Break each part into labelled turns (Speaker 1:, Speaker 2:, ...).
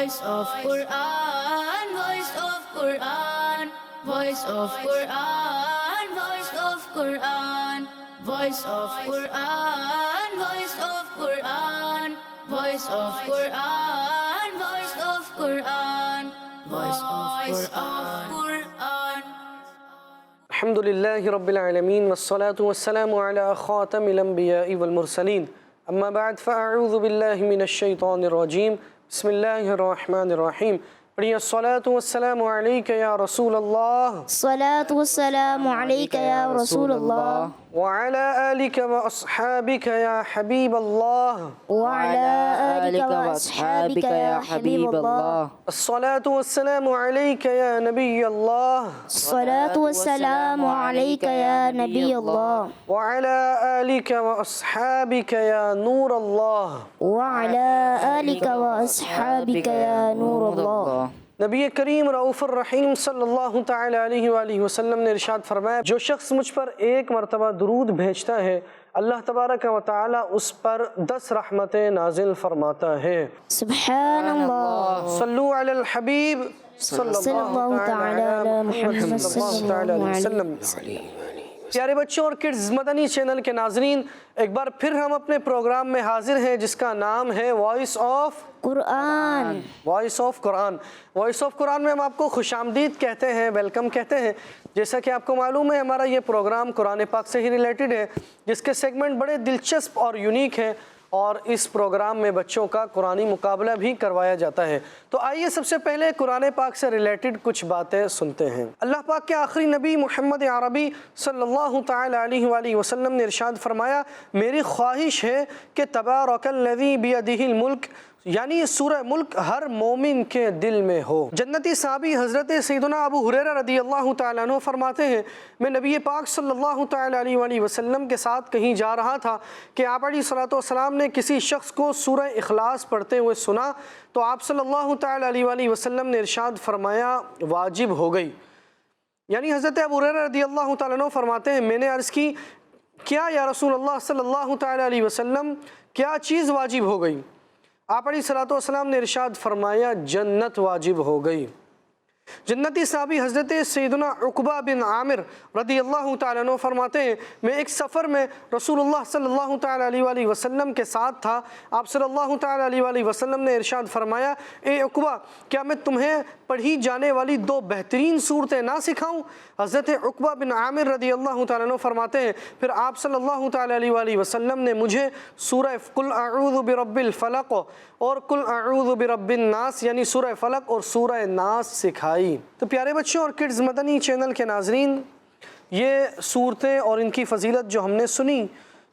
Speaker 1: Voice of Quran, Voice of Quran, Voice of Quran, Voice of Quran, Voice of Quran, Voice of Quran, Voice of Quran, Voice of Quran, Voice of Quran.
Speaker 2: الحمدللہ رب العالمین والصلاة والسلام على خاتم الانبیاء والمرسلین اما بعد فاعوذ باللہ من الشیطان الرجیم بسم اللہ الرحمن الرحیم پڑھیے الصلاة والسلام علیک یا رسول اللہ
Speaker 3: الصلاة والسلام علیک یا رسول اللہ
Speaker 2: وعلى آلک واصحابک یا حبیب اللہ
Speaker 3: وعلى آلک واصحابک یا حبیب اللہ
Speaker 2: الصلاة والسلام علیک یا نبی اللہ
Speaker 3: الصلاة والسلام علیک یا نبی اللہ
Speaker 2: وعلى آلک واصحابک یا نور اللہ
Speaker 3: وعلى آلک واصحابک یا نور اللہ
Speaker 2: نبی کریم رؤوف الرحیم صلی اللہ تعالی علیہ وآلہ وسلم نے ارشاد فرمایا جو شخص مجھ پر ایک مرتبہ درود بھیجتا ہے اللہ تبارک و تعالی اس پر 10 رحمتیں نازل فرماتا ہے
Speaker 3: سبحان اللہ
Speaker 2: صلو علی الحبیب صلی اللہ تعالی علی محمد صلی اللہ علیہ وسلم پیارے بچوں اور کڈز مدنی چینل کے ناظرین ایک بار پھر ہم اپنے پروگرام میں حاضر ہیں جس کا نام ہے voice of
Speaker 3: Quran
Speaker 2: voice of Quran voice of Quran میں ہم آپ کو خوش آمدید کہتے ہیں ویلکم کہتے ہیں جیسا کہ آپ کو معلوم ہے ہمارا یہ پروگرام قرآن پاک سے ہی ریلیٹڈ ہے جس کے سیگمنٹ بڑے دلچسپ اور یونیک ہیں اور اس پروگرام میں بچوں کا قرآنی مقابلہ بھی کروایا جاتا ہے تو آئیے سب سے پہلے قرآن پاک سے ریلیٹڈ کچھ باتیں سنتے ہیں اللہ پاک کے آخری نبی محمد عربی صلی اللہ تعالی علیہ وآلہ وسلم نے ارشاد فرمایا میری خواہش ہے کہ تبارک الذی بیدہ الملک یعنی سورہ ملک ہر مومن کے دل میں ہو جنتی صحابی حضرت سیدنا ابو ہریرہ رضی اللہ تعالیٰ عنہ فرماتے ہیں میں نبی پاک صلی اللہ تعالیٰ علیہ وآلہ وسلم کے ساتھ کہیں جا رہا تھا کہ آپ علیہ الصلوۃ والسلام نے کسی شخص کو سورہ اخلاص پڑھتے ہوئے سنا تو آپ صلی اللہ تعالیٰ علیہ وآلہ وسلم نے ارشاد فرمایا واجب ہو گئی یعنی حضرت ابو ہریرہ رضی اللہ تعالیٰ عنہ فرماتے ہیں میں نے عرض کی کیا یا رسول اللہ صلی اللہ تعالیٰ علیہ وسلم کیا چیز واجب ہو گئی آپ علیہ الصلوۃ والسلام نے ارشاد فرمایا جنت واجب ہو گئی جنتی صحابی حضرت سیدنا عقبہ بن عامر رضی اللہ تعالیٰ عنہ فرماتے ہیں میں ایک سفر میں رسول اللہ صلی اللہ تعالیٰ علیہ وآلہ وسلم کے ساتھ تھا آپ صلی اللہ تعالیٰ علیہ وآلہ وسلم نے ارشاد فرمایا اے عقبہ کیا میں تمہیں پڑھی جانے والی 2 بہترین صورتیں نہ سکھاؤں حضرت عقبہ بن عامر رضی اللہ تعالیٰ عنہ فرماتے ہیں پھر آپ صلی اللہ تعالیٰ علیہ وآلہ وسلم نے مجھے سورہ قل اعوذ برب الفلق اور قل اعوذ برب الناس یعنی سورہ فلق اور سورہ ناس سکھائی تو پیارے بچوں اور کڈز مدنی چینل کے ناظرین یہ صورتیں اور ان کی فضیلت جو ہم نے سنی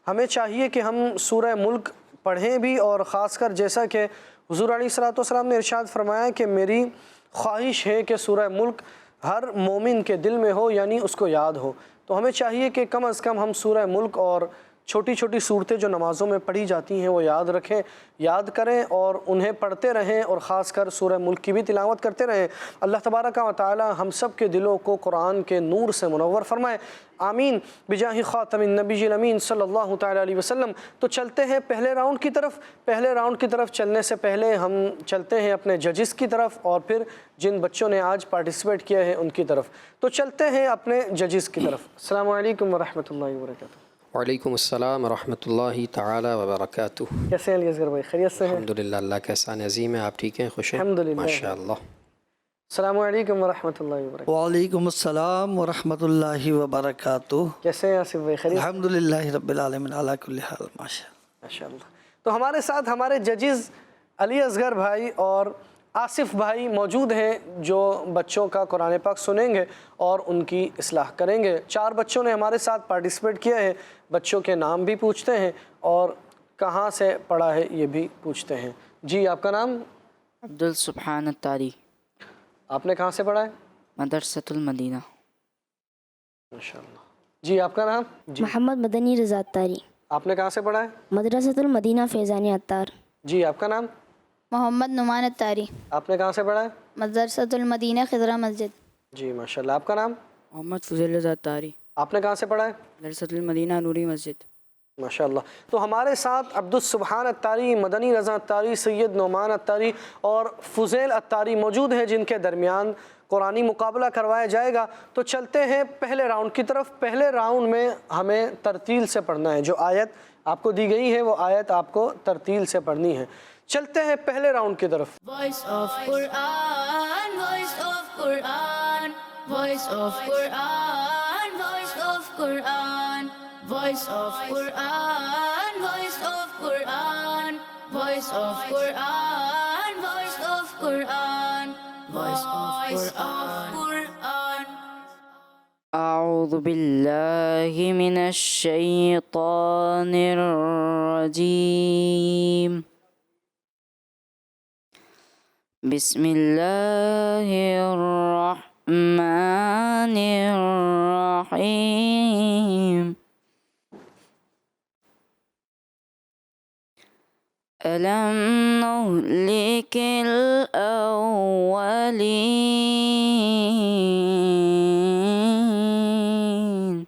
Speaker 2: ہمیں چاہیے کہ ہم سورہ ملک پڑھیں بھی اور خاص کر جیسا کہ حضور علیہ الصلوۃ والسلام نے ارشاد فرمایا کہ میری خواہش ہے کہ سورہ ملک ہر مومن کے دل میں ہو یعنی اس کو یاد ہو تو ہمیں چاہیے کہ کم از کم ہم سورہ ملک اور چھوٹی چھوٹی صورتیں جو نمازوں میں پڑھی جاتی ہیں وہ یاد رکھیں یاد کریں اور انہیں پڑھتے رہیں اور خاص کر سورہ ملک کی بھی تلاوت کرتے رہیں اللہ تبارک و تعالی ہم سب کے دلوں کو قرآن کے نور سے منور فرمائے آمین بجاہ خاتم النبی الامین صلی اللہ تعالی علیہ وسلم تو چلتے ہیں پہلے راؤنڈ کی طرف چلنے سے پہلے ہم چلتے ہیں اپنے ججز کی طرف اور پھر جن بچوں نے آج پارٹیسپیٹ کیا ہے ان کی طرف تو چلتے ہیں اپنے ججز کی طرف السلام علیکم ورحمۃ اللہ وبرکاتہ
Speaker 4: وعلیکم السلام ورحمۃ اللہ تعالی وبرکاتہ
Speaker 2: کیسے ہیں علی اصغر بھائی خیریت سے ہیں
Speaker 4: الحمدللہ اللہ کا احسان عظیم ہے آپ ٹھیک ہیں خوش ہیں
Speaker 2: الحمدللہ
Speaker 4: ماشاءاللہ
Speaker 2: السلام علیکم ورحمۃ اللہ وبرکاتہ
Speaker 5: وعلیکم السلام ورحمۃ اللہ وبرکاتہ
Speaker 2: کیسے ہیں آصف بھائی خیریت
Speaker 5: الحمدللہ رب العالمین علی کل حال
Speaker 2: ماشاءاللہ تو ہمارے ساتھ ہمارے ججز علی اصغر بھائی اور آصف بھائی موجود ہیں جو بچوں کا قرآن پاک سنیں گے اور ان کی اصلاح کریں گے 4 بچوں نے ہمارے ساتھ پارٹیسپیٹ کیا ہے بچوں کے نام بھی پوچھتے ہیں اور کہاں سے پڑھا ہے یہ بھی پوچھتے ہیں جی آپ کا نام
Speaker 6: عبدالسبحان الطاری
Speaker 2: آپ نے کہاں سے پڑھا ہے
Speaker 6: مدرسۃ المدینہ
Speaker 2: ماشاءاللہ جی آپ کا نام جی
Speaker 3: محمد مدنی رضا طاری
Speaker 2: آپ نے کہاں سے پڑھا ہے
Speaker 3: مدرسۃ المدینہ فیضانی عطار
Speaker 2: جی آپ کا نام
Speaker 7: محمد نعمان الطاری
Speaker 2: آپ نے کہاں سے پڑھا ہے
Speaker 7: مدرسۃ المدینہ خضرہ مسجد
Speaker 2: جی ماشاءاللہ آپ کا نام
Speaker 6: محمد فضل رضا طاری
Speaker 2: آپ نے کہاں سے پڑھا ہے
Speaker 6: مدرسۃ المدینہ نوری مسجد
Speaker 2: ماشاءاللہ. تو ہمارے ساتھ عبدالسبحان الطاری، مدنی رضا الطاری، سید نعمان الطاری اور فضیل الطاری موجود ہیں جن کے درمیان قرآنی مقابلہ کروایا جائے گا. تو چلتے ہیں پہلے راؤنڈ کی طرف. پہلے راؤنڈ میں ہمیں ترتیل سے پڑھنا ہے. جو آیت آپ کو دی گئی ہے وہ آیت آپ کو ترتیل سے پڑھنی ہے. چلتے ہیں پہلے راؤنڈ کی طرف.
Speaker 1: Voice of Quran, voice of Quran, voice of Quran, voice of Quran, voice of Quran, voice of Quran, voice of Quran, voice of Quran, voice of Quran.
Speaker 6: أعوذ بالله من الشيطان الرجيم. بسم الله الرحمن الرحيم. ألم نهلك الأولين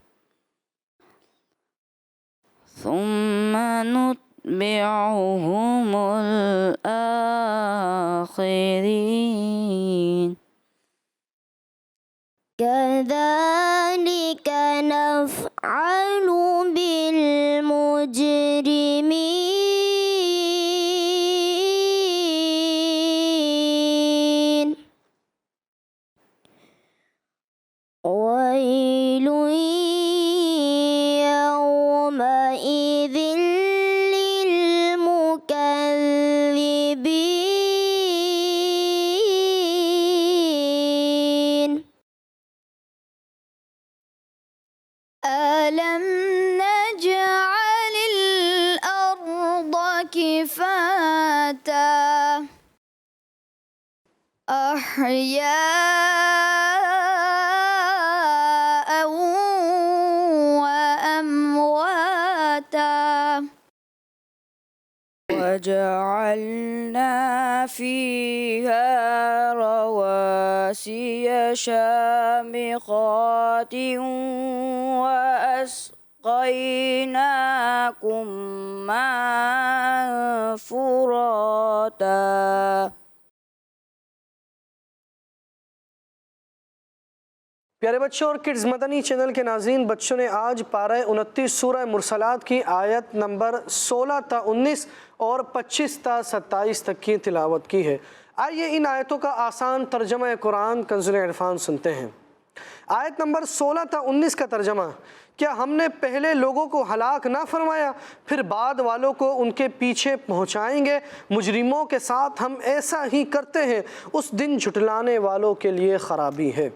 Speaker 6: ثم نتبعهم الآخرين
Speaker 3: كذلك نفعل بالمجرمين ويل يومئذ للمكذبين ألم نجعل الأرض كفاتا أحياء وأمواتا وجعلنا فيها رواسي شامخات وأسقيناكم ماء فراتا.
Speaker 2: پیارے بچوں اور کڈز مدنی چینل کے ناظرین، بچوں نے آج پارہ 29 سورہ مرسلات کی آیت نمبر 16 تا 19 اور 25 تا 27 تک کی تلاوت کی ہے. آئیے ان آیتوں کا آسان ترجمہ قرآن کنز العرفان سنتے ہیں. آیت نمبر 16 تا 19 کا ترجمہ: کیا ہم نے پہلے لوگوں کو ہلاک نہ فرمایا، پھر بعد والوں کو ان کے پیچھے پہنچائیں گے؟ مجرموں کے ساتھ ہم ایسا ہی کرتے ہیں، اس دن جھٹلانے والوں کے لیے خرابی ہے.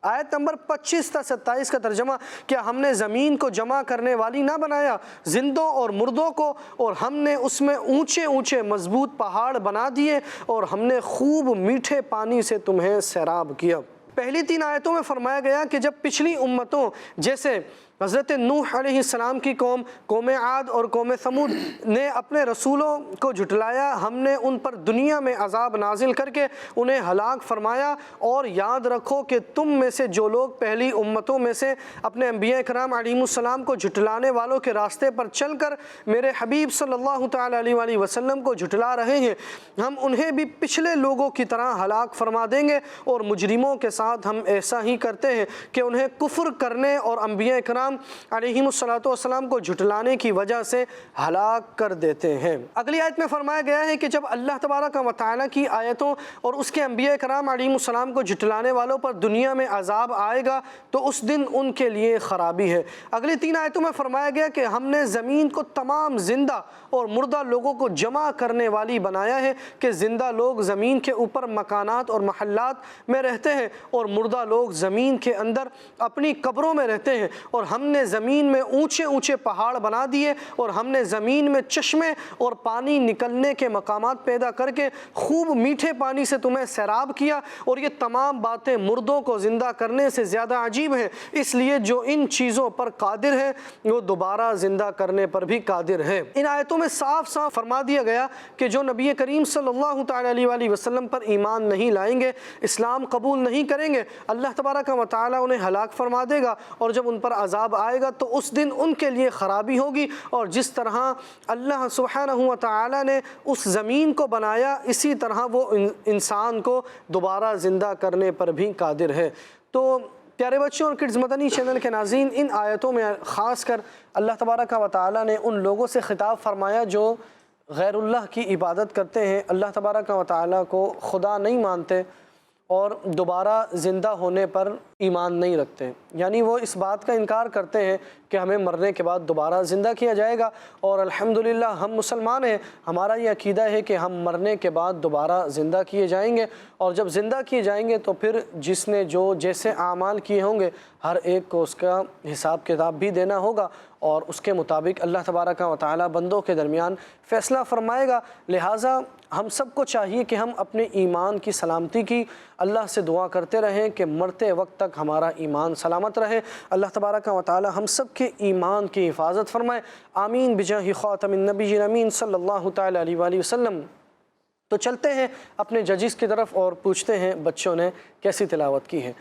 Speaker 2: آیت نمبر 25 تا 27 کا ترجمہ: کیا ہم نے زمین کو جمع کرنے والی نہ بنایا، زندوں اور مردوں کو، اور ہم نے اس میں اونچے اونچے مضبوط پہاڑ بنا دیے، اور ہم نے خوب میٹھے پانی سے تمہیں سیراب کیا. پہلی 3 آیتوں میں فرمایا گیا کہ جب پچھلی امتوں جیسے حضرت نوح علیہ السلام کی قوم عاد اور قوم ثمود نے اپنے رسولوں کو جھٹلایا، ہم نے ان پر دنیا میں عذاب نازل کر کے انہیں ہلاک فرمایا. اور یاد رکھو کہ تم میں سے جو لوگ پہلی امتوں میں سے اپنے انبیاء کرام علیہ السلام کو جھٹلانے والوں کے راستے پر چل کر میرے حبیب صلی اللہ تعالیٰ علیہ وآلہ وسلم کو جھٹلا رہے ہیں، ہم انہیں بھی پچھلے لوگوں کی طرح ہلاک فرما دیں گے. اور مجرموں کے ساتھ ہم ایسا ہی کرتے ہیں کہ انہیں کفر کرنے اور انبیاء کرام علیہم السلام کو جھٹلانے کی وجہ سے ہلاک کر دیتے ہیں. اگلی آیت میں فرمایا گیا ہے کہ جب اللہ تبارک و تعالیٰ کی آیتوں اور اس کے انبیاء کرام علیہم السلام کو جھٹلانے والوں پر دنیا میں عذاب آئے گا تو اس دن ان کے لیے خرابی ہے. اگلی 3 آیتوں میں فرمایا گیا کہ ہم نے زمین کو تمام زندہ اور مردہ لوگوں کو جمع کرنے والی بنایا ہے کہ زندہ لوگ زمین کے اوپر مکانات اور محلات میں رہتے ہیں اور مردہ لوگ زمین کے اندر اپنی قبروں میں رہتے ہیں. اور ہم نے زمین میں اونچے اونچے پہاڑ بنا دیے اور ہم نے زمین میں چشمے اور پانی نکلنے کے مقامات پیدا کر کے خوب میٹھے پانی سے تمہیں سیراب کیا. اور یہ تمام باتیں مردوں کو زندہ کرنے سے زیادہ عجیب ہیں، اس لیے جو ان چیزوں پر قادر ہے وہ دوبارہ زندہ کرنے پر بھی قادر ہے. ان آیتوں میں صاف صاف فرما دیا گیا کہ جو نبی کریم صلی اللہ تعالیٰ علیہ وآلہ وسلم پر ایمان نہیں لائیں گے، اسلام قبول نہیں کریں گے، اللہ تبارک و تعالیٰ انہیں ہلاک فرما دے گا. اور جب ان پر عذاب عذاب آئے گا تو اس دن ان کے لیے خرابی ہوگی، اور جس طرح اللہ سبحانہ و تعالی نے اس زمین کو بنایا اسی طرح وہ انسان کو دوبارہ زندہ کرنے پر بھی قادر ہے۔ تو پیارے بچوں اور کڈز مدنی چینل کے ناظرین، ان آیتوں میں خاص کر اللہ تبارک و تعالی نے ان لوگوں سے خطاب فرمایا جو غیر اللہ کی عبادت کرتے ہیں، اللہ تبارک و تعالی کو خدا نہیں مانتے اور دوبارہ زندہ ہونے پر ایمان نہیں رکھتے، یعنی وہ اس بات کا انکار کرتے ہیں کہ ہمیں مرنے کے بعد دوبارہ زندہ کیا جائے گا۔ اور الحمدللہ ہم مسلمان ہیں، ہمارا یہ عقیدہ ہے کہ ہم مرنے کے بعد دوبارہ زندہ کیے جائیں گے، اور جب زندہ کیے جائیں گے تو پھر جس نے جو جیسے اعمال کیے ہوں گے ہر ایک کو اس کا حساب کتاب بھی دینا ہوگا، اور اس کے مطابق اللہ تبارک و تعالی بندوں کے درمیان فیصلہ فرمائے گا۔ لہٰذا ہم سب کو چاہیے کہ ہم اپنے ایمان کی سلامتی کی اللہ سے دعا کرتے رہیں کہ مرتے وقت تک ہمارا ایمان سلامت رہے۔ اللہ تبارک و تعالی ہم سب کے ایمان کی حفاظت فرمائے، آمین بجاہ خاتم النبیین امین صلی اللہ تعالی علیہ وآلہ وسلم۔ تو چلتے ہیں اپنے ججز کی طرف اور پوچھتے ہیں بچوں نے کیسی تلاوت کی ہے۔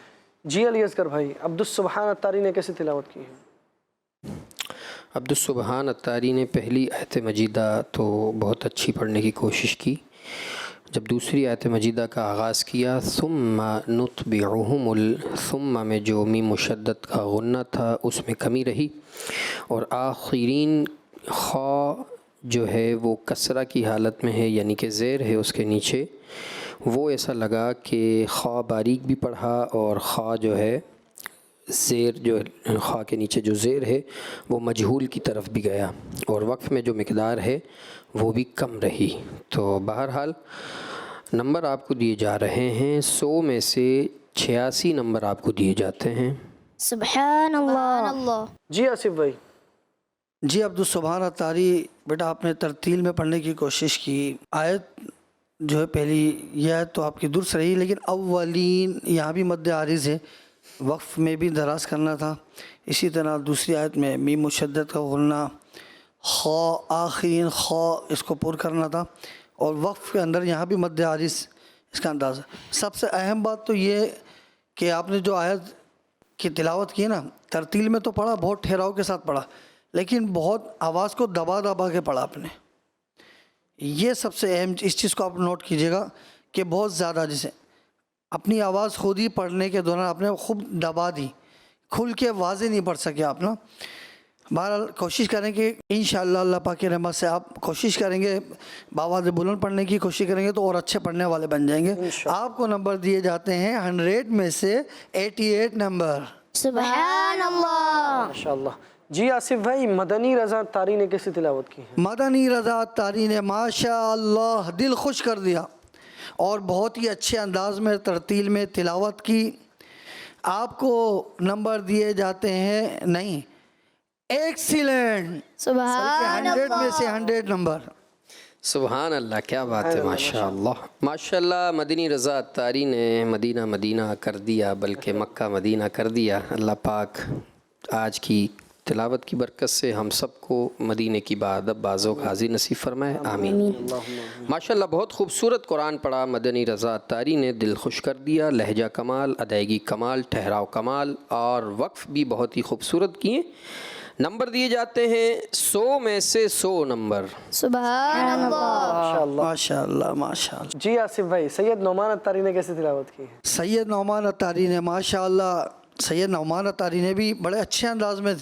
Speaker 2: جی علی اصغر بھائی، عبدالسبحان الطاری نے کیسی تلاوت کی ہے؟
Speaker 4: عبدالسبحان الطاری نے پہلی آیت مجیدہ تو بہت اچھی پڑھنے کی کوشش کی، جب دوسری آیت مجیدہ کا آغاز کیا ثم نتبعہم ثم میں جو میم مشدد کا غنہ تھا اس میں کمی رہی، اور آخرین خا جو ہے وہ کسرہ کی حالت میں ہے، یعنی کہ زیر ہے اس کے نیچے، وہ ایسا لگا کہ خا باریک بھی پڑھا اور خا جو ہے زیر جو خا کے نیچے جو زیر ہے وہ مجہول کی طرف بھی گیا، اور وقف میں جو مقدار ہے وہ بھی کم رہی۔ تو بہرحال نمبر آپ کو دیے جا رہے ہیں، 100 میں سے 86 نمبر آپ کو دیے جاتے ہیں۔
Speaker 3: سبحان اللہ۔
Speaker 2: جی آصف بھائی۔
Speaker 5: جی عبدالسبحان الطاری بیٹا آپ نے ترتیل میں پڑھنے کی کوشش کی، آیت جو ہے پہلی یہ آیت تو آپ کی درست رہی، لیکن اولین یہاں بھی مد عارض ہے، وقف میں بھی دراز کرنا تھا، اسی طرح دوسری آیت میں میم مشدد کا غنہ، خا آخرین خا اس کو پر کرنا تھا، اور وقف کے اندر یہاں بھی مد عارض اس کا اندازہ۔ سب سے اہم بات تو یہ کہ آپ نے جو آیت کی تلاوت کی نا، ترتیل میں تو پڑھا، بہت ٹھہراؤ کے ساتھ پڑھا، لیکن بہت آواز کو دبا دبا کے پڑھا آپ نے۔ یہ سب سے اہم اس چیز کو آپ نوٹ کیجئے گا کہ بہت زیادہ جیسے اپنی آواز خود ہی پڑھنے کے دوران آپ نے خوب دبا دی، کھل کے واضح نہیں پڑھ سکے آپ نا۔ بہرحال کوشش کریں کہ انشاءاللہ اللہ پاک کی رحمت سے آپ کوشش کریں گے باواز بلند پڑھنے کی کوشش کریں گے تو اور اچھے پڑھنے والے بن جائیں گے۔ آپ کو نمبر دیے جاتے ہیں 100 میں سے 88 نمبر۔
Speaker 3: سبحان اللہ۔
Speaker 2: ماشاءاللہ۔ جی آصف بھائی، مدنی رضا طاری نے کیسی تلاوت کی ہے؟
Speaker 5: مدنی رضا طاری نے ماشاءاللہ دل خوش کر دیا اور بہت ہی اچھے انداز میں ترتیل میں تلاوت کی۔ آپ کو نمبر دیے جاتے ہیں نہیں، ایکسیلنٹ،
Speaker 7: سبحان
Speaker 5: 100 میں سے 100 نمبر۔
Speaker 4: سبحان اللہ، کیا بات ہے، ماشاءاللہ ماشاءاللہ۔ مدنی رضا طاری نے مدینہ مدینہ کر دیا، بلکہ مکہ مدینہ کر دیا۔ اللہ پاک آج کی تلاوت کی برکت سے ہم سب کو مدینے کی بادب بازوں کا حاضر نصیب فرمائے، آمین۔ ماشاءاللہ بہت خوبصورت قرآن پڑھا مدنی رضا طاری نے، دل خوش کر دیا، لہجہ کمال، ادائیگی کمال، ٹھہراؤ کمال، اور وقف بھی بہت ہی خوبصورت کیے۔ نمبر دیے جاتے ہیں 100 میں سے 100 نمبر۔
Speaker 7: سبحان اللہ۔
Speaker 2: ماشاءاللہ
Speaker 5: ماشاءاللہ ماشاءاللہ۔
Speaker 2: جی آصف بھائی، سید نعمان الطاری نے کیسی تلاوت کی ہے؟
Speaker 5: سید نعمان الطاری نے ماشاءاللہ، سید نعمان الطاری نے بھی بڑے اچھے انداز میں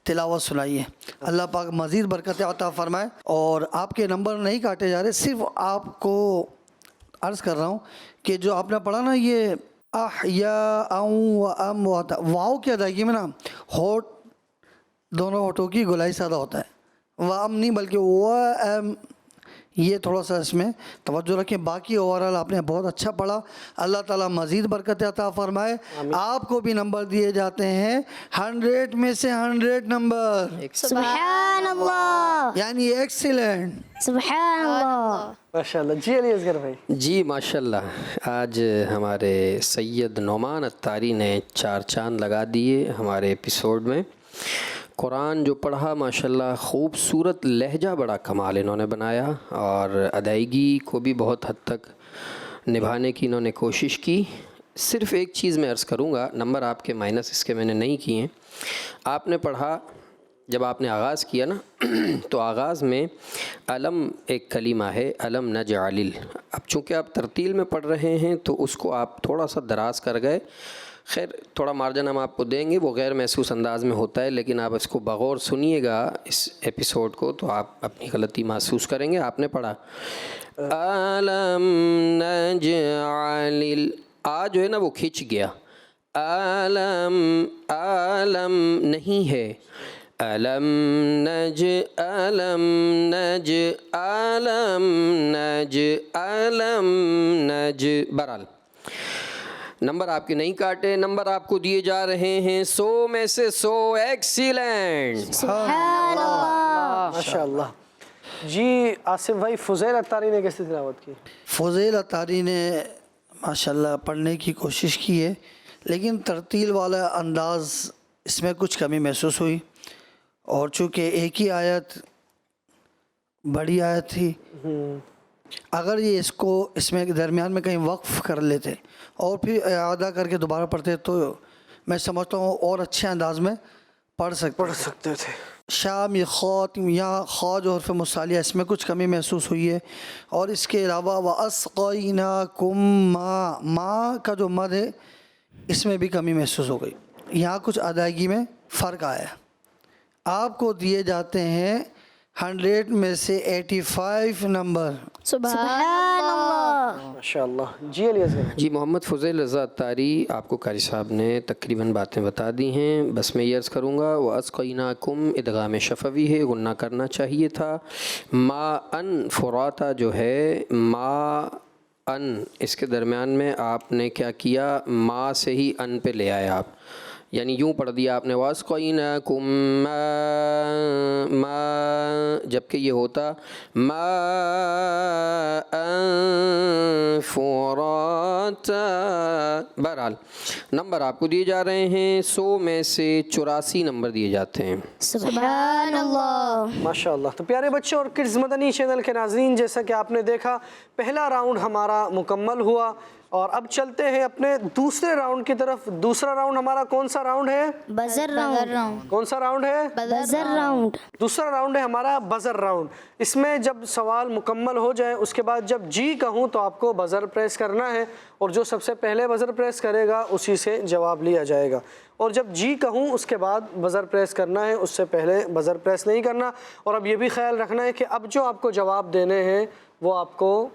Speaker 5: تلاوت سنائی ہے۔ اللہ پاک مزید برکت عطا فرمائے، اور آپ کے نمبر نہیں کاٹے جا رہے، صرف آپ کو عرض کر رہا ہوں کہ جو آپ نے پڑھا نا یہ احیاء و امواتا، واؤ کی ادائیگی میں نا ہوٹ دونوں ہوٹوں کی گلائی سادہ ہوتا ہے، وام نہیں بلکہ وام، یہ تھوڑا سا اس میں توجہ رکھیں۔ باقی اوورال آپ نے بہت اچھا پڑھا، اللہ تعالیٰ مزید برکت عطا فرمائے۔ آپ کو بھی نمبر دیے جاتے ہیں 100 میں سے 100 نمبر،
Speaker 3: سبحان اللہ۔
Speaker 5: یعنی ایکسیلنٹ۔
Speaker 3: سبحان اللہ۔
Speaker 2: ماشاءاللہ۔ جی علی اصغر بھائی۔
Speaker 4: جی ماشاءاللہ، آج ہمارے سید نعمان الطاری نے 4 چاند لگا دیے ہمارے ایپیسوڈ میں۔ قرآن جو پڑھا ماشاءاللہ، خوبصورت لہجہ بڑا کمال انہوں نے بنایا، اور ادائیگی کو بھی بہت حد تک نبھانے کی انہوں نے کوشش کی۔ صرف ایک چیز میں عرض کروں گا، نمبر آپ کے مائنس اس کے میں نے نہیں کیے ہیں۔ آپ نے پڑھا، جب آپ نے آغاز کیا نا تو آغاز میں علم ایک کلمہ ہے، علم نجعل، اب چونکہ آپ ترتیل میں پڑھ رہے ہیں تو اس کو آپ تھوڑا سا دراز کر گئے۔ خیر تھوڑا مارجن ہم آپ کو دیں گے، وہ غیر محسوس انداز میں ہوتا ہے، لیکن آپ اس کو بغور سنیے گا اس ایپیسوڈ کو تو آپ اپنی غلطی محسوس کریں گے۔ آپ نے پڑھا علم نجعل، آ جو ہے نا وہ کھنچ گیا، علم علم نہیں ہے، علم نج علم نج علم نج علم نج، بہرحال نمبر آپ کے نہیں کاٹے، نمبر آپ کو دیے جا رہے ہیں 100 میں سے 100۔ ایکسیلنٹ،
Speaker 3: سبحان اللہ۔
Speaker 2: ماشاء اللہ۔ جی آصف بھائی، فضیل اتاری نے کیسے تلاوت کی؟
Speaker 5: فضیل اتاری نے ماشاءاللہ پڑھنے کی کوشش کی ہے، لیکن ترتیل والا انداز اس میں کچھ کمی محسوس ہوئی، اور چونکہ ایک ہی آیت بڑی آیت تھی، اگر یہ اس میں درمیان میں کہیں وقف کر لیتے اور پھر اعادہ کر کے دوبارہ پڑھتے تو میں سمجھتا ہوں اور اچھے انداز میں پڑھ سکتے تھے۔ شام یہ خاتم، یہاں خا جو حرف مصالیہ، اس میں کچھ کمی محسوس ہوئی ہے، اور اس کے علاوہ وَأَسْقَيْنَاكُمْ ماں کا جو مد ہے اس میں بھی کمی محسوس ہو گئی، یہاں کچھ ادائیگی میں فرق آیا ہے۔ آپ کو دیے جاتے ہیں 100 میں سے 85 نمبر۔
Speaker 3: سبحان اللہ۔
Speaker 2: ماشاء اللہ۔ جی علی اصغر۔
Speaker 4: جی محمد فضیل رضا اتاری، آپ کو قاری صاحب نے تقریباً باتیں بتا دی ہیں، بس میں یہ عرض کروں گا وَأَسْقَيْنَاكُمْ ادغام شفوی ہے، غنہ کرنا چاہیے تھا۔ ما ان فراتا جو ہے، ما ان، اس کے درمیان میں آپ نے کیا کیا، ما سے ہی ان پہ لے آئے آپ، یعنی یوں پڑھ دیا آپ نے وَأَسْقَيْنَاكُمْ مَاءً، جبکہ یہ ہوتا مَاءً فُرَاتًا۔ بہرحال نمبر آپ کو دیے جا رہے ہیں 100 میں سے 84 نمبر دیے جاتے ہیں۔
Speaker 3: سبحان اللہ۔
Speaker 2: ماشاء اللہ۔ تو پیارے بچوں اور کڈز مدنی چینل کے ناظرین، جیسا کہ آپ نے دیکھا پہلا راؤنڈ ہمارا مکمل ہوا، اور اب چلتے ہیں اپنے دوسرے راؤنڈ کی طرف۔ دوسرا راؤنڈ ہمارا کون سا راؤنڈ ہے؟
Speaker 3: Buzzer round.
Speaker 2: کون سا راؤنڈ ہے؟
Speaker 3: Buzzer round.
Speaker 2: دوسرا راؤنڈ ہے ہمارا بزر راؤنڈ۔ اس میں جب سوال مکمل ہو جائے اس کے بعد جب جی کہوں تو آپ کو بزر پریس کرنا ہے، اور جو سب سے پہلے بزر پریس کرے گا اسی سے جواب لیا جائے گا، اور جب جی کہوں اس کے بعد بزر پریس کرنا ہے، اس سے پہلے بزر پریس نہیں کرنا۔ اور اب یہ بھی خیال رکھنا ہے کہ اب جو آپ کو جواب دینے ہیں وہ آپ کو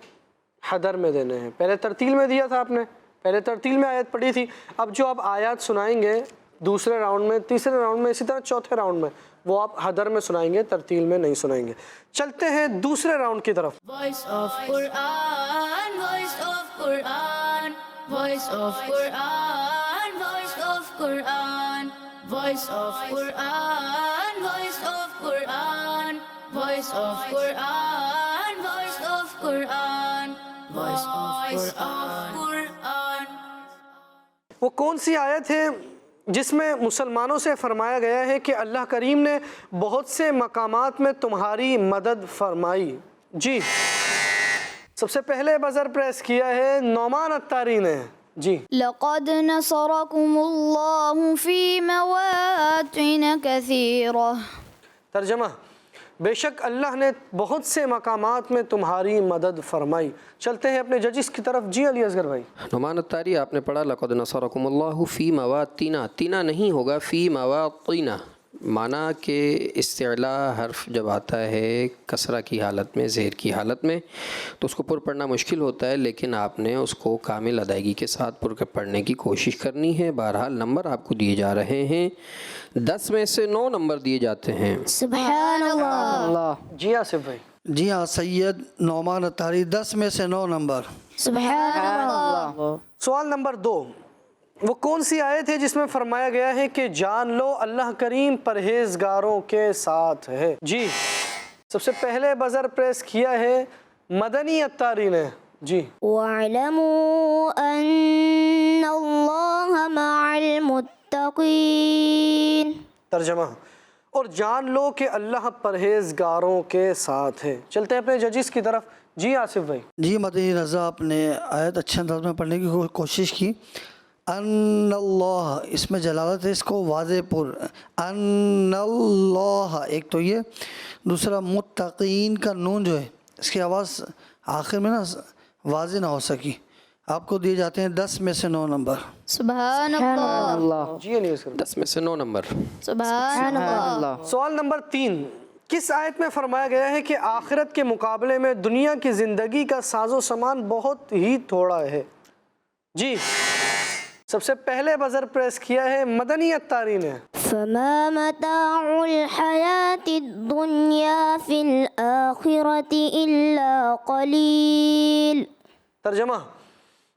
Speaker 2: حدر میں دینے ہیں۔ پہلے ترتیل میں دیا تھا آپ نے، پہلے ترتیل میں آیت پڑھی تھی، اب جو آپ آیات سنائیں گے دوسرے راؤنڈ میں، تیسرے راؤنڈ میں، اسی طرح چوتھے راؤنڈ میں، وہ آپ حدر میں سنائیں گے، ترتیل میں نہیں سنائیں گے۔ چلتے ہیں دوسرے راؤنڈ کی طرف۔
Speaker 1: Voice of Quran, voice of Quran, voice of Quran, voice of Quran, voice of Quran, voice of Quran, voice of Quran, voice of Quran, voice of Quran.
Speaker 2: وہ کون سی آیت ہے جس میں مسلمانوں سے فرمایا گیا ہے کہ اللہ کریم نے بہت سے مقامات میں تمہاری مدد فرمائی؟ جی سب سے پہلے بزر پریس کیا ہے نعمان اتاری نے۔ جی
Speaker 7: لقد نصركم الله في مواطن كثيرة۔
Speaker 2: ترجمہ، بے شک اللہ نے بہت سے مقامات میں تمہاری مدد فرمائی۔ چلتے ہیں اپنے ججز کی طرف۔ جی علی اصغر بھائی۔
Speaker 4: نعمان اتاری، آپ نے پڑھا لقد نصرکم اللہ فی مواطن، تینا نہیں ہوگا، فی مواطن، معنی کہ استعلاء حرف جب آتا ہے کسرہ کی حالت میں، زیر کی حالت میں، تو اس کو پر پڑھنا مشکل ہوتا ہے، لیکن آپ نے اس کو کامل ادائیگی کے ساتھ پر پڑھنے کی کوشش کرنی ہے۔ بہرحال نمبر آپ کو دیے جا رہے ہیں 10 میں سے 9 نمبر دیے جاتے ہیں۔
Speaker 3: سبحان اللہ۔
Speaker 2: جی آصف بھائی۔
Speaker 5: جی ہاں، سید نعمان اتاری 10 میں سے 9 نمبر۔
Speaker 3: سبحان اللہ۔
Speaker 2: سوال نمبر 2، وہ کون سی آیت ہے جس میں فرمایا گیا ہے کہ جان لو اللہ کریم پرہیزگاروں کے ساتھ ہے؟ جی سب سے پہلے بزر پریس کیا ہے مدنی اتاری نے۔ جی
Speaker 3: وَاعْلَمُوا أَنَّ اللَّهَ مَعَ الْمُتَّقِينَ۔
Speaker 2: ترجمہ، اور جان لو کہ اللہ پرہیزگاروں کے ساتھ ہے۔ چلتے ہیں اپنے ججز کی طرف۔ جی آصف بھائی.
Speaker 5: جی مدنی رضا آپ نے آیت اچھے انداز میں پڑھنے کی کوشش کی. ان اللہ، اس میں جلالت ہے، اس کو واضح پر ان اللہ، ایک تو یہ، دوسرا متقین کا نون جو ہے اس کی آواز آخر میں نا واضح نہ ہو سکی. آپ کو دیے جاتے ہیں 10 میں سے 9 نمبر.
Speaker 7: سبحان اللہ.
Speaker 6: اللہ
Speaker 2: جی علی اصغر.
Speaker 4: 10 میں سے 9 نمبر.
Speaker 7: سبحان اللہ.
Speaker 6: اللہ
Speaker 2: سوال نمبر 3. کس آیت میں فرمایا گیا ہے کہ آخرت کے مقابلے میں دنیا کی زندگی کا ساز و سامان بہت ہی تھوڑا ہے؟ جی سب سے پہلے بزر پریس کیا ہے مدنی اتاری نے.
Speaker 3: فما متاع الحياة الدنيا في الآخرة إلا قليل.
Speaker 2: ترجمہ: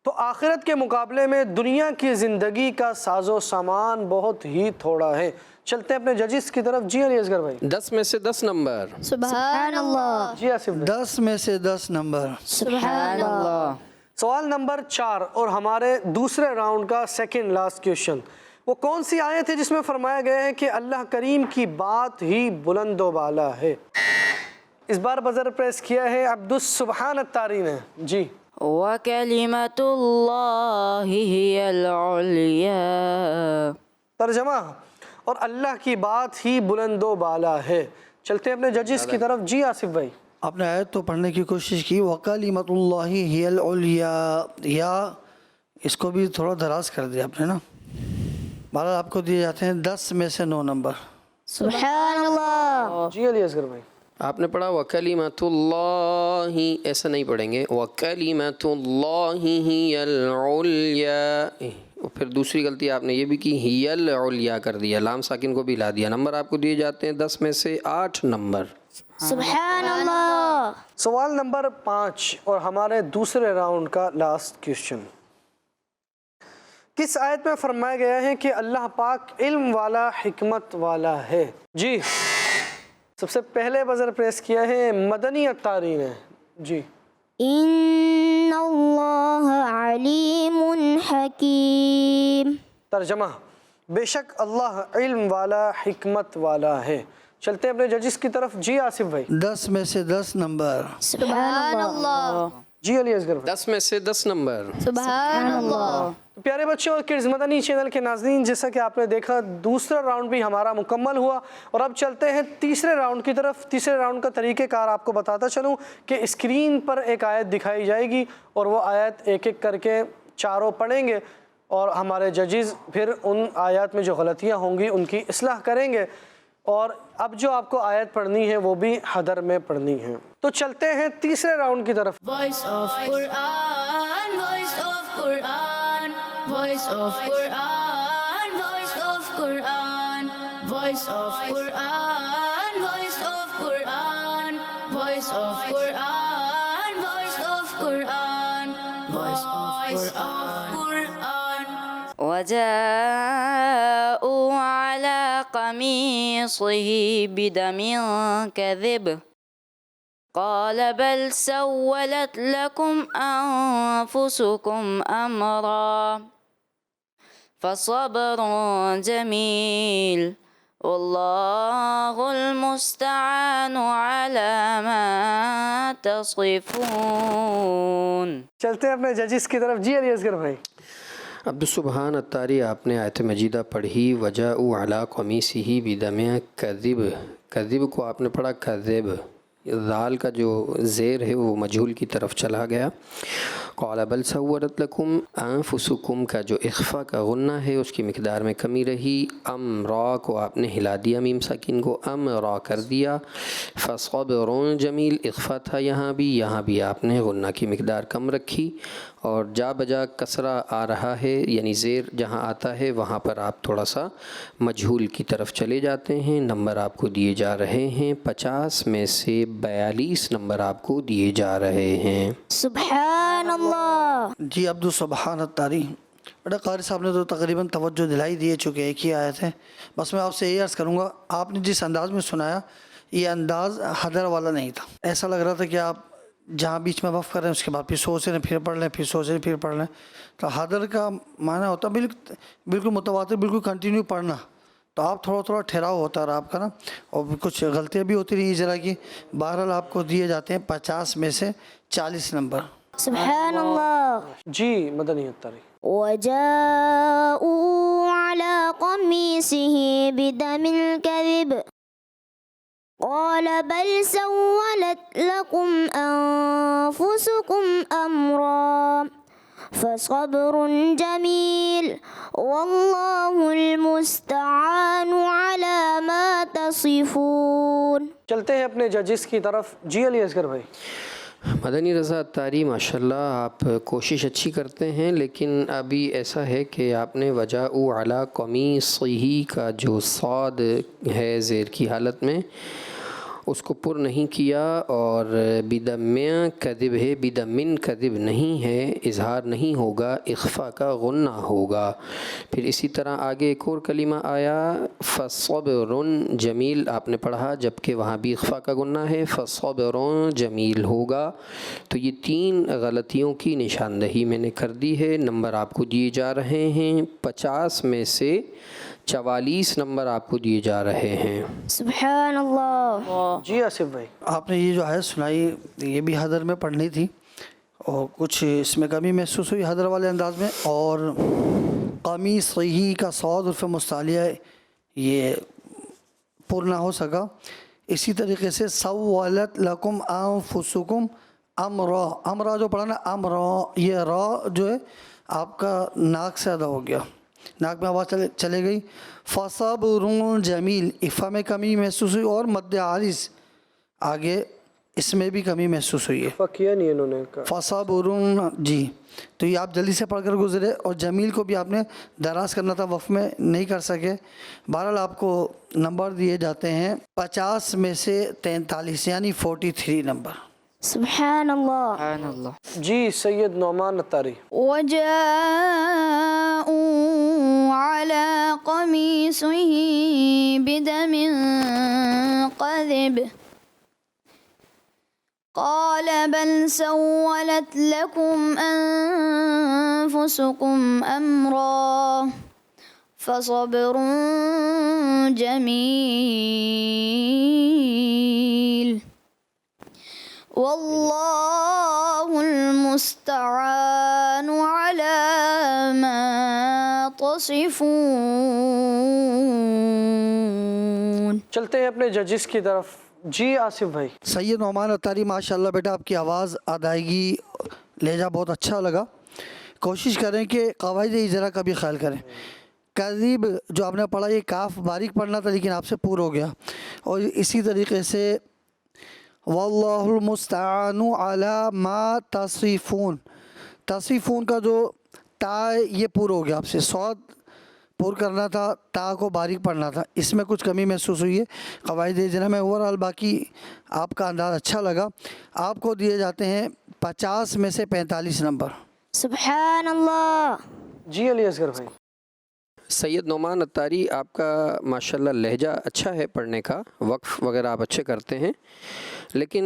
Speaker 2: تو آخرت کے مقابلے میں دنیا کی زندگی کا ساز و سامان بہت ہی تھوڑا ہے. چلتے ہیں اپنے ججز کی طرف. جی علی اصغر بھائی.
Speaker 4: 10 میں سے 10 نمبر.
Speaker 7: سبحان اللہ.
Speaker 2: جی آصف بھائی.
Speaker 5: 10 میں سے 10 نمبر.
Speaker 7: سبحان اللہ.
Speaker 2: سوال نمبر 4 اور ہمارے دوسرے راؤنڈ کا سیکنڈ لاسٹ کویشچن. وہ کون سی آیت ہے جس میں فرمایا گیا ہے کہ اللہ کریم کی بات ہی بلند و بالا ہے؟ اس بار بزر پریس کیا ہے عبدالسبحان التاری نے. جی.
Speaker 6: وَكَلِمَةُ اللَّهِ هِيَ الْعُلْيَا.
Speaker 2: ترجمہ: اور اللہ کی بات ہی بلند و بالا ہے. چلتے ہیں اپنے ججز کی طرف. جی آصف بھائی.
Speaker 5: آپ نے آیت تو پڑھنے کی کوشش کی. وَكَلِمَةُ اللَّهِ هِيَ الْعُلْيَا، یا اس کو بھی تھوڑا دراز کر دیا آپ نے نا. بہرحال آپ کو دیے جاتے ہیں 10 میں سے 9 نمبر.
Speaker 3: سبحان اللہ.
Speaker 2: جی علی اصغر بھائی.
Speaker 4: آپ نے پڑھا وَكَلِمَةُ اللَّهِ، ایسا نہیں پڑھیں گے. وَكَلِمَةُ اللَّهِ هِيَ الْعُلْيَا. اور پھر دوسری غلطی آپ نے یہ بھی کی، هِيَ الْعُلْيَا کر دیا، لام ساکن کو بھی لا دیا. نمبر آپ کو دیے جاتے ہیں 10 میں سے 8 نمبر.
Speaker 3: سبحان اللہ.
Speaker 2: سوال نمبر 5 اور ہمارے دوسرے راؤنڈ کا لاسٹ کویشچن. کس آیت میں فرمایا گیا ہے کہ اللہ پاک علم والا حکمت والا ہے؟ جی سب سے پہلے بزر پریس کیا ہے مدنی اتاری نے. جی.
Speaker 3: ان اللہ علیم حکیم.
Speaker 2: ترجمہ: بے شک اللہ علم والا حکمت والا ہے. چلتے ہیں اپنے ججز کی طرف. جی آصف بھائی.
Speaker 5: 10 میں سے 10 نمبر.
Speaker 7: سبحان اللہ.
Speaker 2: جی علی اصغر بھائی.
Speaker 4: 10 میں سے 10 نمبر.
Speaker 7: سبحان اللہ.
Speaker 2: پیارے بچوں اور کڈز مدنی چینل کے ناظرین، جیسا کہ آپ نے دیکھا دوسرا راؤنڈ بھی ہمارا مکمل ہوا اور اب چلتے ہیں تیسرے راؤنڈ کی طرف. تیسرے راؤنڈ کا طریقہ کار آپ کو بتاتا چلوں کہ اسکرین پر ایک آیت دکھائی جائے گی اور وہ آیت ایک ایک کر کے چاروں پڑھیں گے اور ہمارے ججز پھر ان آیات میں جو غلطیاں ہوں گی ان کی اصلاح کریں گے. اور اب جو آپ کو آیت پڑھنی ہے وہ بھی حدر میں پڑھنی ہے. تو چلتے ہیں تیسرے راؤنڈ کی طرف.
Speaker 1: Voice of Quran, voice of Quran, voice of Quran, voice of Quran, voice of Quran, voice of Quran, voice of Quran, voice of Quran, voice of Quran.
Speaker 6: وَجَاءُوا عَلَى قَمِيصِهِ بِدَمٍ كَذِبٍ قال بل سولت لكم أنفسكم أمرا فصبر جميل والله المستعان على ما تصفون.
Speaker 2: چلتے ہیں اپنے ججز کی طرف. جی علی اصغر بھائی.
Speaker 4: عبدالسبحان التاری آپ نے آیت مجیدہ پڑھی وَجَاءُوا عَلَىٰ قَمِيصِهِ بِدَمٍ كَذِبٍ. کذب کو آپ نے پڑھا کذب، ذال کا جو زیر ہے وہ مجہول کی طرف چلا گیا. قال بل سولت لکم انفسکم کا جو اخفا کا غنہ ہے اس کی مقدار میں کمی رہی. امرا کو آپ نے ہلا دیا، میم ساکن کو امرا کر دیا. فصبر جمیل اخفا تھا یہاں بھی آپ نے غنہ کی مقدار کم رکھی اور جا بجا کسرہ آ رہا ہے، یعنی زیر جہاں آتا ہے وہاں پر آپ تھوڑا سا مجہول کی طرف چلے جاتے ہیں. نمبر آپ کو دیے جا رہے ہیں 50 میں سے 42 نمبر آپ کو دیے جا رہے ہیں.
Speaker 3: سبحان اللہ.
Speaker 5: جی عبدالسبحان التاری. بیٹا قاری صاحب نے تو تقریباً توجہ دلائی دیے چکے ایک ہی آیت ہے. بس میں آپ سے یہ عرض کروں گا، آپ نے جس انداز میں سنایا یہ انداز حدر والا نہیں تھا. ایسا لگ رہا تھا کہ آپ جہاں بیچ میں وقف کر رہے ہیں اس کے بعد پھر سوچ رہے ہیں پھر پڑھ لیں، پھر سوچ رہے ہیں پھر پڑھ لیں. تو حدر کا معنی ہوتا بالکل متواتر، بالکل کنٹینیو پڑھنا. تو آپ تھوڑا ٹھہراؤ ہوتا رہا آپ کا نا، اور کچھ غلطیاں بھی ہوتی رہی ذرا کی. بہرحال آپ کو دیے جاتے ہیں 50 میں سے 40 نمبر.
Speaker 3: سبحان اللہ.
Speaker 2: جی مدنی الطاری.
Speaker 3: وجاءوا على قميصه بدم الكذب قال بل سولت لكم أنفسكم أمرا فصبر جميل والله المستعان على ما تصفون.
Speaker 2: چلتے ہیں اپنے ججز کی طرف. جی علی اصغر بھائی.
Speaker 4: مدنی رضا اتاری ماشاءاللہ آپ کوشش اچھی کرتے ہیں، لیکن ابھی ایسا ہے کہ آپ نے وجاءوا علی قمیصہ کا جو صاد ہے زیر کی حالت میں اس کو پر نہیں کیا، اور بدم کذب ہے، بدمن کذب نہیں ہے، اظہار نہیں ہوگا، اخفا کا غنہ ہوگا. پھر اسی طرح آگے ایک اور کلمہ آیا فصبر جمیل آپ نے پڑھا، جبکہ وہاں بھی اخفا کا غنہ ہے، فصبر جمیل ہوگا. تو یہ 3 غلطیوں کی نشاندہی میں نے کر دی ہے. نمبر آپ کو دیے جا رہے ہیں 50 میں سے 44 نمبر آپ کو دیے جا رہے ہیں.
Speaker 3: سبحان اللہ.
Speaker 2: جی آصف بھائی.
Speaker 5: آپ نے یہ جو آیت سنائی یہ بھی حضر میں پڑھنی تھی، اور کچھ اس میں کمی محسوس ہوئی حضر والے انداز میں. اور قمیصہ کا صاد عرف مستعلیہ یہ پر نہ ہو سکا. اسی طریقے سے سولت لکم انفسکم امرا، امرا جو پڑھا نا امرا، یہ را جو ہے آپ کا ناک سے ادا ہو گیا، ناک میں آواز چلے گئی. فصبر جمیل افا میں کمی محسوس ہوئی، اور مد عارض آگے اس میں بھی کمی محسوس ہوئی ہے.
Speaker 2: کیا نہیں انہوں نے کہا.
Speaker 5: فصبر جی، تو یہ آپ جلدی سے پڑھ کر گزرے، اور جمیل کو بھی آپ نے دراز کرنا تھا، وقف میں نہیں کر سکے. بہرحال آپ کو نمبر دیے جاتے ہیں 50 میں سے 43 یعنی 43 نمبر.
Speaker 3: سبحان اللہ.
Speaker 6: سبحان اللہ.
Speaker 2: جی سید نعمان الطاری.
Speaker 7: وجاءوا على قميصه بدم كذب قال بل سولت لكم أنفسكم أمرا فصبر جميل والله المستعان على ما تصفون.
Speaker 2: چلتے ہیں اپنے ججز کی طرف. جی آصف بھائی.
Speaker 5: سید نعمان الطاری ماشاءاللہ بیٹا آپ کی آواز، ادائیگی، لہجہ بہت اچھا لگا. کوشش کریں کہ قواعد اجرا کا بھی خیال کریں. کذب جو آپ نے پڑھا یہ کاف باریک پڑھنا تھا لیکن آپ سے پور ہو گیا. اور اسی طریقے سے واللہ المستعان علی ما تصفون، تصفون کا جو تا یہ پور ہو گیا آپ سے. صاد پور کرنا تھا، تا کو باریک پڑھنا تھا، اس میں کچھ کمی محسوس ہوئی ہے قواعد اجرا میں. اوورآل باقی آپ کا انداز اچھا لگا. آپ کو دیے جاتے ہیں 50 میں سے 45 نمبر.
Speaker 3: سبحان اللہ.
Speaker 2: جی علی اصغر بھائی.
Speaker 4: سید نعمان الطاری آپ کا ماشاءاللہ لہجہ اچھا ہے پڑھنے کا، وقف وغیرہ آپ اچھے کرتے ہیں، لیکن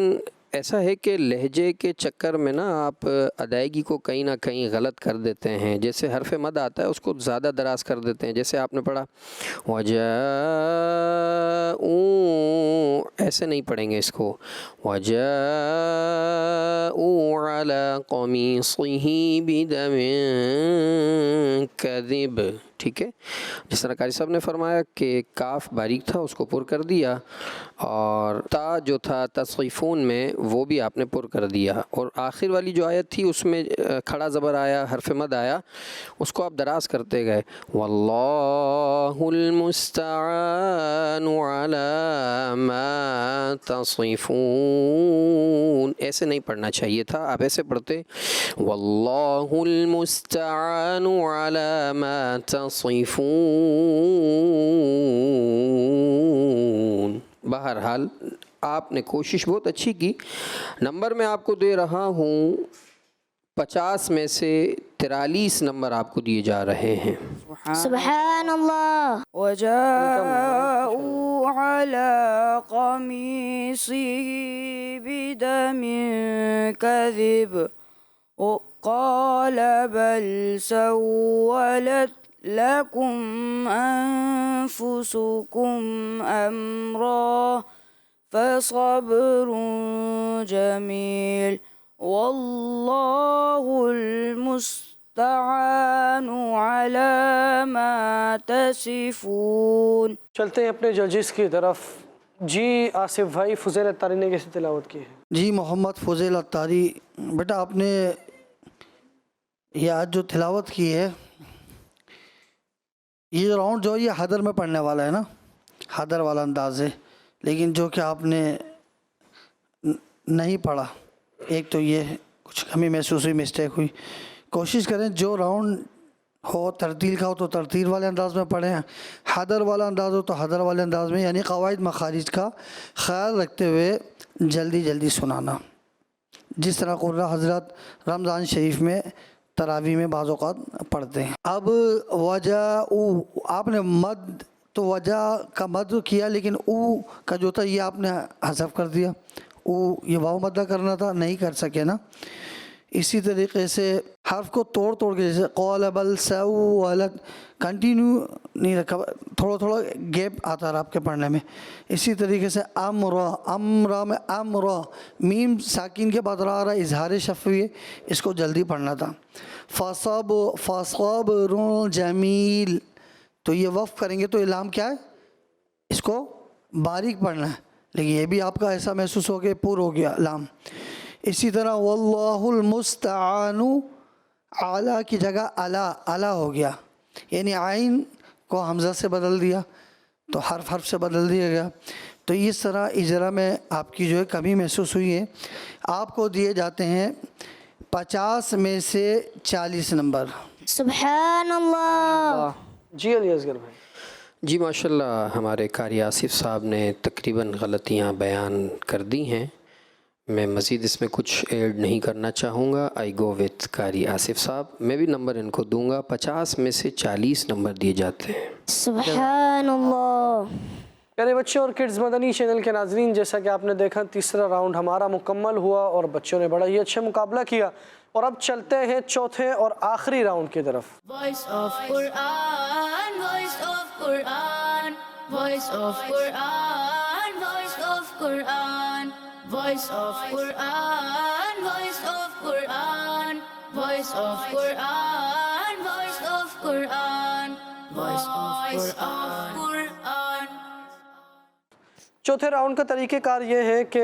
Speaker 4: ایسا ہے کہ لہجے کے چکر میں نا آپ ادائیگی کو کہیں نہ کہیں غلط کر دیتے ہیں. جیسے حرف مد آتا ہے اس کو زیادہ دراز کر دیتے ہیں. جیسے آپ نے پڑھا وجاءوا، ایسے نہیں پڑھیں گے اس کو. وجاءوا علی قمیصہ بدم کذب، ٹھیک ہے. جس طرح قاری صاحب نے فرمایا کہ کاف باریک تھا اس کو پر کر دیا، اور تا جو تھا تصفیفون میں وہ بھی آپ نے پر کر دیا. اور آخر والی جو آیت تھی اس میں کھڑا زبر آیا، حرف مد آیا، اس کو آپ دراز کرتے گئے. واللہ المستعان علی ما تصفون، ایسے نہیں پڑھنا چاہیے تھا، آپ ایسے پڑھتے واللہ المستعان علی ما تصفون. بہرحال آپ نے کوشش بہت اچھی کی. نمبر میں آپ کو دے رہا ہوں 50 میں سے 43 نمبر آپ کو دیے جا رہے ہیں.
Speaker 3: سبحان اللہ.
Speaker 6: وجاءوا على قميصه بدم كذب قال بل سولت لكم أنفسكم أمرا فصبر جميل والله المستعان على ما تصفون.
Speaker 2: چلتے ہیں اپنے ججز کی طرف. جی آصف بھائی، فضیل اتاری نے کیسی تلاوت کی ہے؟
Speaker 5: جی محمد فضیل اتاری، بیٹا آپ نے یہ آج جو تلاوت کی ہے، یہ راؤنڈ جو یہ حدر میں پڑھنے والا ہے نا، حدر والا انداز ہے، لیکن جو کہ آپ نے نہیں پڑھا، ایک تو یہ کچھ کمی محسوس ہوئی، مسٹیک ہوئی. کوشش کریں جو راؤنڈ ہو ترتیل کا ہو تو ترتیل والے انداز میں پڑھیں، حدر والا انداز ہو تو حدر والے انداز میں، یعنی قواعد مخارج کا خیال رکھتے ہوئے جلدی جلدی سنانا، جس طرح قرآن حضرات رمضان شریف میں تراویح میں بعض اوقات پڑھتے ہیں. اب وجہ آپ نے مد تو وجہ کا مد کیا، لیکن او کا جو تھا یہ آپ نے حذف کر دیا. او یہ واو مدہ کرنا تھا، نہیں کر سکے نا. اسی طریقے سے حرف کو توڑ توڑ کے، جیسے قول بل سولت، کنٹینیو نہیں رکھا، تھوڑا تھوڑا گیپ آتا رہا آپ کے پڑھنے میں. اسی طریقے سے امرا، امرا میں امرا، میم ساکین کے بعد را رہا، اظہار شفوی ہے، اس کو جلدی پڑھنا تھا. فصبر جمیل، تو یہ وقف کریں گے تو اعلام کیا ہے، اس کو باریک پڑھنا ہے، لیکن یہ بھی آپ کا ایسا محسوس ہو گیا پور ہو گیا لام. اسی طرح واللہ المستعان، اعلیٰ کی جگہ اعلیٰ ہو گیا، یعنی عین کو حمزہ سے بدل دیا تو حرف سے بدل دیا گیا. تو اس طرح اجرا میں آپ کی جو ہے کمی محسوس ہوئی ہے. آپ کو دیے جاتے ہیں 50 میں سے 40 نمبر.
Speaker 3: سبحان اللہ.
Speaker 2: جی علی اصغر بھائی.
Speaker 4: جی ماشاءاللہ، ہمارے قاری آصف صاحب نے تقریباً غلطیاں بیان کر دی ہیں. میں مزید اس میں کچھ ایڈ نہیں کرنا چاہوں گا. آئی گو وتھ قاری آصف صاحب. میں بھی نمبر ان کو دوں گا. 50 میں سے 40 نمبر دیے جاتے ہیں.
Speaker 3: سبحان اللہ.
Speaker 2: پیارے بچوں اور کڈز مدنی چینل کے ناظرین، جیسا کہ آپ نے دیکھا تیسرا راؤنڈ ہمارا مکمل ہوا اور بچوں نے بڑا ہی اچھا مقابلہ کیا. اور اب چلتے ہیں چوتھے اور آخری راؤنڈ کی طرف.
Speaker 1: Voice of Quran, voice of Quran, voice of Quran, voice of Quran, voice of Quran, voice of Quran, voice of Quran, voice of Quran, voice of Quran.
Speaker 2: چوتھے راؤنڈ کا طریقہ کار یہ ہے کہ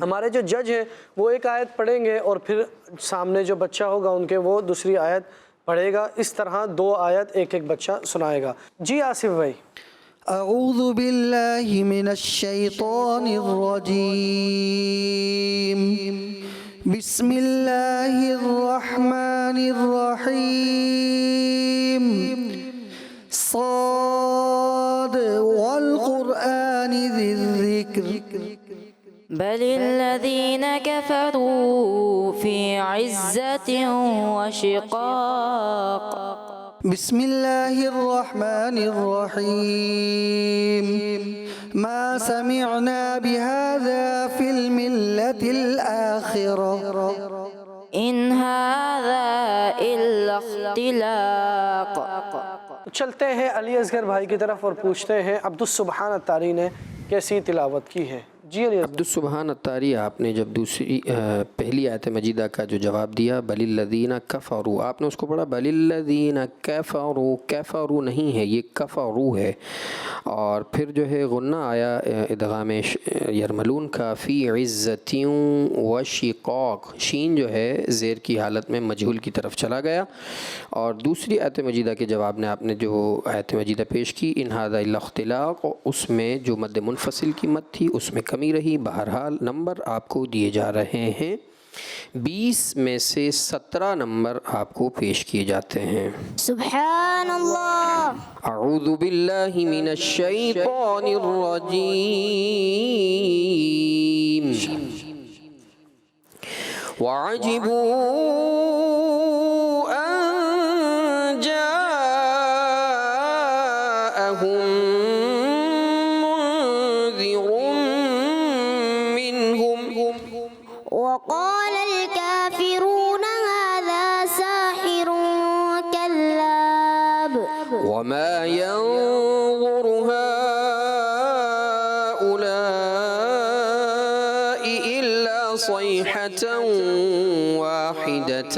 Speaker 2: ہمارے جو جج ہیں وہ ایک آیت پڑھیں گے اور پھر سامنے جو بچہ ہوگا ان کے وہ دوسری آیت پڑھے گا. اس طرح 2 آیت ایک ایک بچہ سنائے گا. جی آصف بھائی.
Speaker 5: اعوذ باللہ من الشیطان الرجیم، بسم اللہ الرحمن الرحیم، صاد والقرآن ذی الذکر،
Speaker 6: بل الذين كفروا في عزة وشقاق.
Speaker 5: بسم اللہ الرحمن الرحیم، ما سمعنا بهذا في الملة الآخرة،
Speaker 6: إن هذا إلا اختلاق.
Speaker 2: چلتے ہیں علی اصغر بھائی کی طرف اور پوچھتے ہیں عبدالسبحان اتاری نے کیسی تلاوت کی ہے. جی علی اصغر.
Speaker 4: عبدالسبحان اتاری، آپ نے جب پہلی آیت مجیدہ کا جو جواب دیا بل الذین کفروا، آپ نے اس کو پڑھا بل الذین کفروا. کفروا نہیں ہے، یہ کفروا ہے. اور پھر جو ہے غنہ آیا ادغام یرملون کا، فی عزت و شقاق، شین جو ہے زیر کی حالت میں مجہول کی طرف چلا گیا. اور دوسری آیت مجیدہ کے جواب نے آپ نے جو آیت مجیدہ پیش کی ان ھذا الا اختلاق، اس میں جو مد منفصل کی مد تھی اس میں کمی رہی. بہرحال نمبر آپ کو دیے جا رہے ہیں 20 میں سے 17 نمبر آپ کو پیش کیے جاتے ہیں.
Speaker 3: سبحان اللہ.
Speaker 4: اعوذ باللہ من الشیطان الرجیم. وعجبوا ان جاءهم
Speaker 3: وقال الكافرون هذا ساحر كذاب.
Speaker 4: وما ينظر هؤلاء إلا صيحة واحدة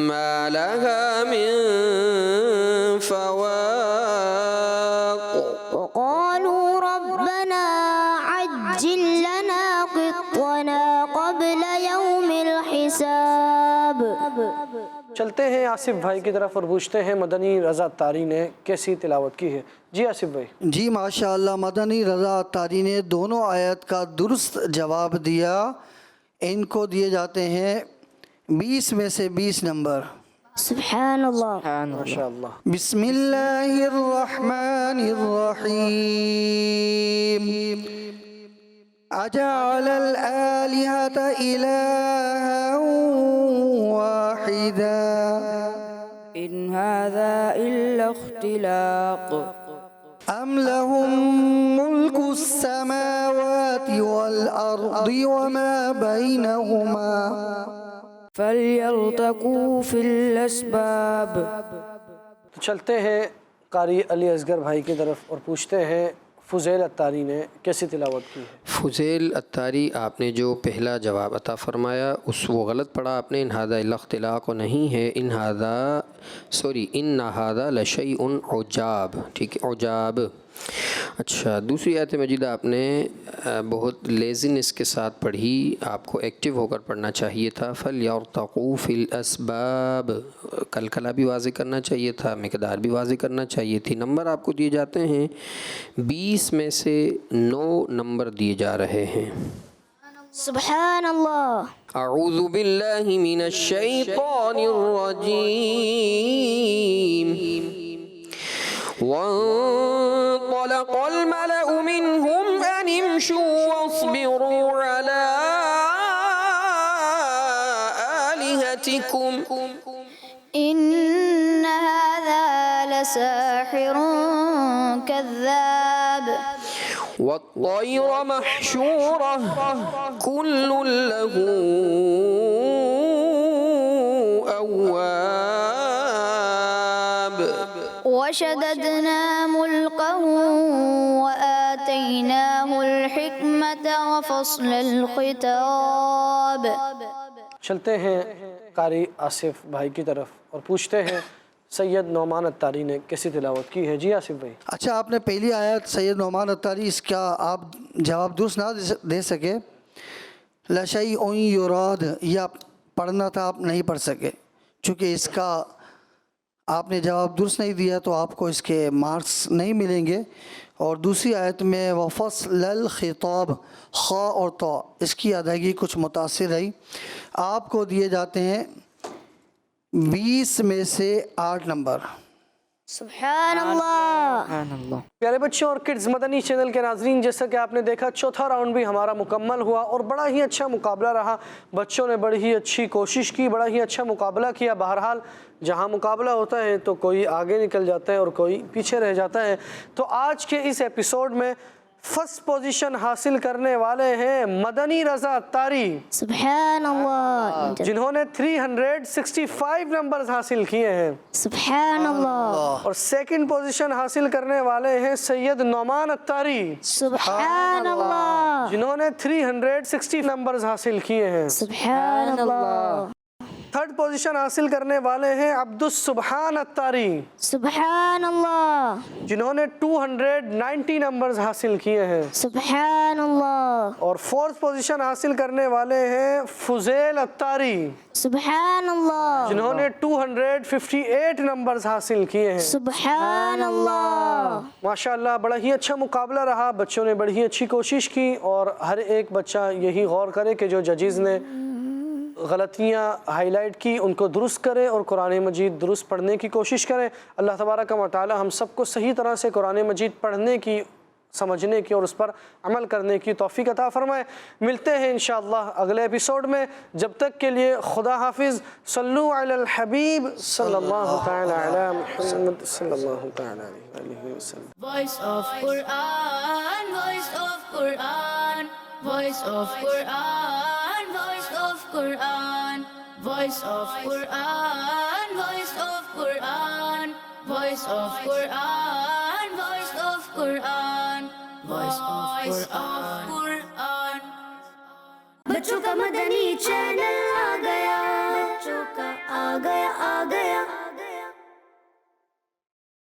Speaker 4: ما لها من فواق
Speaker 3: وقالوا ربنا عجل لنا قطنا قبل يوم الحساب.
Speaker 2: چلتے ہیں آصف بھائی کی طرف اور پوچھتے ہیں مدنی رضا تاری نے کیسی تلاوت کی ہے. جی آصف بھائی.
Speaker 5: جی ماشاءاللہ مدنی رضا تاری نے دونوں آیت کا درست جواب دیا. ان کو دیے جاتے ہیں 20 میں سے 20 نمبر.
Speaker 3: سبحان اللہ.
Speaker 2: ماشاء اللہ.
Speaker 5: بسم اللہ الرحمن الرحیم. اجعل الآلہۃ الہا واحدا
Speaker 6: إن هذا إلا اختلاق
Speaker 5: ام لهم ملک السماوات والارض وما بینہما
Speaker 6: فليرتقوا في الأسباب.
Speaker 2: چلتے ہیں قاری علی اصغر بھائی کی طرف اور پوچھتے ہیں فضیل اتاری نے کیسی تلاوت کی ہے.
Speaker 4: فضیل اتاری آپ نے جو پہلا جواب عطا فرمایا وہ غلط پڑھا آپ نے. ان هذا الا اختلاق نہیں ہے، ان هذا لشیء عجاب. ٹھیک ہے، عجاب. اچھا، دوسری آیت مجیدہ آپ نے بہت لیزینس کے ساتھ پڑھی، آپ کو ایکٹیو ہو کر پڑھنا چاہیے تھا. فَلْيَرْتَقُوا فِي الْأَسْبَابِ، کلکلا بھی واضح کرنا چاہیے تھا، مقدار بھی واضح کرنا چاہیے تھی. نمبر آپ کو دیے جاتے ہیں 20 میں سے 9 نمبر دیے جا رہے ہیں.
Speaker 3: سبحان اللہ.
Speaker 4: اعوذ باللہ من الشیطان الرجیم. وانطلق الملأ منهم أن امشوا واصبروا على آلهتكم
Speaker 7: إن هذا لساحر كذاب.
Speaker 4: والطير محشورة كل له أواب.
Speaker 7: وشددنا ملكه وآتيناه الحكمة وفصل الخطاب.
Speaker 2: چلتے ہیں قاری آصف بھائی کی طرف اور پوچھتے ہیں سید نعمان اتاری نے کیسی تلاوت کی ہے. جی آصف بھائی.
Speaker 5: اچھا، آپ نے پہلی آیت سید نعمان اتاری اس کا آپ جواب درست نہ دے سکے. لشیء یراد یہ آپ پڑھنا تھا، آپ نہیں پڑھ سکے. چونکہ اس کا آپ نے جواب درست نہیں دیا تو آپ کو اس کے مارکس نہیں ملیں گے. اور دوسری آیت میں وفصل الخطاب خا اور طا اس کی ادائیگی کچھ متاثر رہی. آپ کو دیے جاتے ہیں 20 میں سے 8 نمبر.
Speaker 3: سبحان اللہ.
Speaker 2: پیارے بچوں اور کڈز مدنی چینل کے ناظرین، جیسا کہ آپ نے دیکھا چوتھا راؤنڈ بھی ہمارا مکمل ہوا اور بڑا ہی اچھا مقابلہ رہا. بچوں نے بڑی ہی اچھی کوشش کی، بڑا ہی اچھا مقابلہ کیا. بہرحال جہاں مقابلہ ہوتا ہے تو کوئی آگے نکل جاتا ہے اور کوئی پیچھے رہ جاتا ہے. تو آج کے اس ایپیسوڈ میں فرسٹ پوزیشن حاصل کرنے والے ہیں مدنی رضا اتاری،
Speaker 3: سبحان اللہ.
Speaker 2: جنہوں نے 365 نمبرز حاصل کیے ہیں.
Speaker 3: سبحان اللہ.
Speaker 2: اور سیکنڈ پوزیشن حاصل کرنے والے ہیں سید نعمان اتاری،
Speaker 3: سبحان اللہ.
Speaker 2: جنہوں نے 360 نمبرز حاصل کیے ہیں.
Speaker 3: سبحان اللہ.
Speaker 2: تھرڈ پوزیشن حاصل کرنے والے ہیں عبد السبحان اتاری،
Speaker 3: سبحان اللہ.
Speaker 2: جنہوں نے 290 نمبرز حاصل کیے ہیں.
Speaker 3: سبحان اللہ.
Speaker 2: اور فورتھ پوزیشن حاصل کرنے والے ہیں فضیل اتاری،
Speaker 3: سبحان اللہ.
Speaker 2: جنہوں نے 258 نمبرز حاصل کیے ہیں.
Speaker 3: سبحان اللہ.
Speaker 2: ماشاءاللہ بڑا ہی اچھا مقابلہ رہا. بچوں نے بڑی ہی اچھی کوشش کی اور ہر ایک بچہ یہی غور کرے کہ جو ججز نے غلطیاں ہائی لائٹ کی ان کو درست کرے اور قرآن مجید درست پڑھنے کی کوشش کریں. اللہ تبارک و تعالی ہم سب کو صحیح طرح سے قرآن مجید پڑھنے کی، سمجھنے کی اور اس پر عمل کرنے کی توفیق عطا فرمائے. ملتے ہیں انشاءاللہ اگلے ایپیسوڈ میں. جب تک کے لیے خدا حافظ. صلو علی الحبیب صلی اللہ تعالی علی محمد صلی اللہ تعالی علیہ وسلم.
Speaker 1: Voice of Quran, voice of Quran, voice of Quran, voice of Quran, voice of Quran, voice of Quran, voice of Quran, voice of Quran, voice of Quran.
Speaker 3: بچوں کا مدنی چینل آ گیا, بچوں کا آ گیا